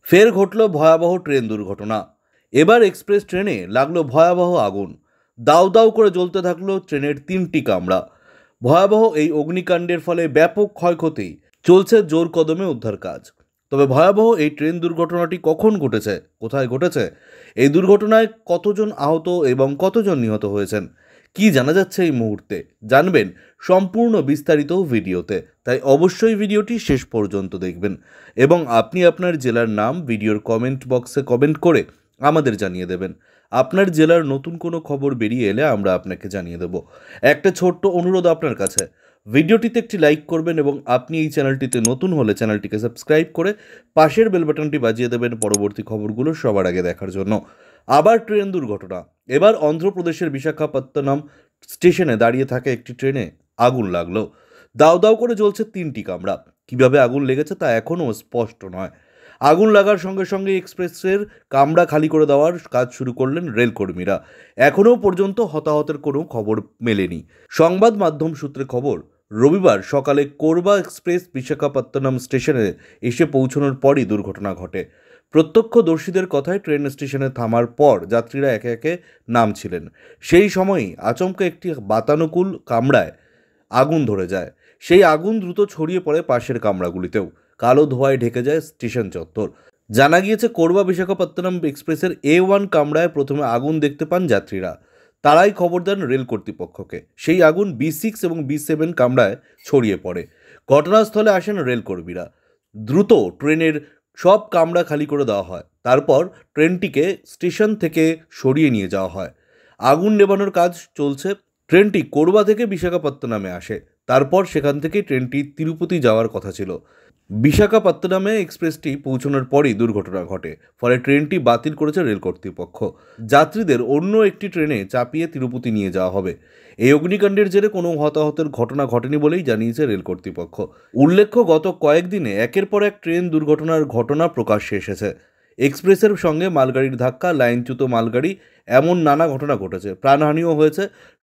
ফের ঘটল ভয়াবহ ট্রেন দুর্ঘটনা। এবার এক্সপ্রেস ট্রেনে লাগলো ভয়াবহ আগুন। দাউ দাউ করে জ্বলতে থাকলো ট্রেনের 3টি কামরা। ভয়াবহ এই অগ্নিকাণ্ডের ফলে ব্যাপক ক্ষয়ক্ষতি। চলছে জোর কদমে উদ্ধার কাজ। তবে ভয়াবহ এই ট্রেন দুর্ঘটনাটি কখন ঘটেছে, কোথায় ঘটেছে, এই দুর্ঘটনায় কতজন আহত এবং কতজন নিহত হয়েছেন, কি জানা যাচ্ছে এই মুহূর্তে জানবেন সম্পূর্ণ বিস্তারিত ভিডিওতে। তাই অবশ্যই ভিডিওটি শেষ পর্যন্ত দেখবেন এবং আপনি আপনার জেলার নাম ভিডিওর কমেন্ট বক্সে কমেন্ট করে আমাদের জানিয়ে দেবেন। আপনার জেলার নতুন কোনো খবর বেরিয়ে এলে আমরা আপনাকে জানিয়ে দেব। একটা ছোট্ট অনুরোধ আপনার কাছে, ভিডিওটিতে একটি লাইক করবেন এবং আপনি এই চ্যানেলটিতে নতুন হলে চ্যানেলটিকে সাবস্ক্রাইব করে পাশের বেল বাটনটি বাজিয়ে দেবেন পরবর্তী খবরগুলো সবার আগে দেখার জন্য। আবার ট্রেন দুর্ঘটনা। এবার অন্ধ্রপ্রদেশের বিশাখাপত্তনম স্টেশনে দাঁড়িয়ে থাকা একটি ট্রেনে আগুন লাগলো। দাউ দাউ করে জ্বলছে 3টি কামরা। কিভাবে আগুন লেগেছে তা এখনও স্পষ্ট নয়। আগুন লাগার সঙ্গে সঙ্গে এক্সপ্রেসের কামরা খালি করে দেওয়ার কাজ শুরু করলেন রেলকর্মীরা। এখনও পর্যন্ত হতাহতের কোনো খবর মেলেনি। সংবাদ মাধ্যম সূত্রে খবর, রবিবার সকালে কোরবা এক্সপ্রেস বিশাখাপত্তনম স্টেশনে এসে পৌঁছানোর পরই দুর্ঘটনা ঘটে। প্রত্যক্ষদর্শীদের কথায় ট্রেন স্টেশনে থামার পর যাত্রীরা একে একে নামছিলেন। সেই সময়ই আচমকা একটি বাতানুকূল কামরায় আগুন ধরে যায়। সেই আগুন দ্রুত ছড়িয়ে পড়ে পাশের কামরাগুলিতেও। কালো ধোঁয়ায় ঢেকে যায় স্টেশন চত্বর। জানা গিয়েছে কোরবা বিশাখাপত্তনম এক্সপ্রেসের A1 কামরায় প্রথমে আগুন দেখতে পান যাত্রীরা। তারাই খবর দেন রেল কর্তৃপক্ষকে। সেই আগুন B6 এবং B7 কামরায় ছড়িয়ে পড়ে। ঘটনাস্থলে আসেন রেলকর্মীরা। দ্রুত ট্রেনের সব কামরা খালি করে দেওয়া হয়। তারপর ট্রেনটিকে স্টেশন থেকে সরিয়ে নিয়ে যাওয়া হয়। আগুন নেভানোর কাজ চলছে। ট্রেনটি কোরবা থেকে বিশাখাপত্তনমে আসে। তারপর সেখান থেকে ট্রেনটি তিরুপতি যাওয়ার কথা ছিল। বিশাখাপত্তনমে এক্সপ্রেসটি পৌঁছানোর পরই দুর্ঘটনা ঘটে। ফলে ট্রেনটি বাতিল করেছে রেল কর্তৃপক্ষ। যাত্রীদের অন্য একটি ট্রেনে চাপিয়ে তিরুপতি নিয়ে যাওয়া হবে। এই অগ্নিকাণ্ডের জেরে কোনো হতাহতের ঘটনা ঘটেনি বলেই জানিয়েছে রেল কর্তৃপক্ষ। উল্লেখ্য, গত কয়েকদিনে একের পর এক ট্রেন দুর্ঘটনার ঘটনা প্রকাশ্যে এসেছে। এক্সপ্রেসের সঙ্গে মালগাড়ির ধাক্কা, লাইনচ্যুত মালগাড়ি, এমন নানা ঘটনা ঘটেছে। প্রাণহানিও হয়েছে।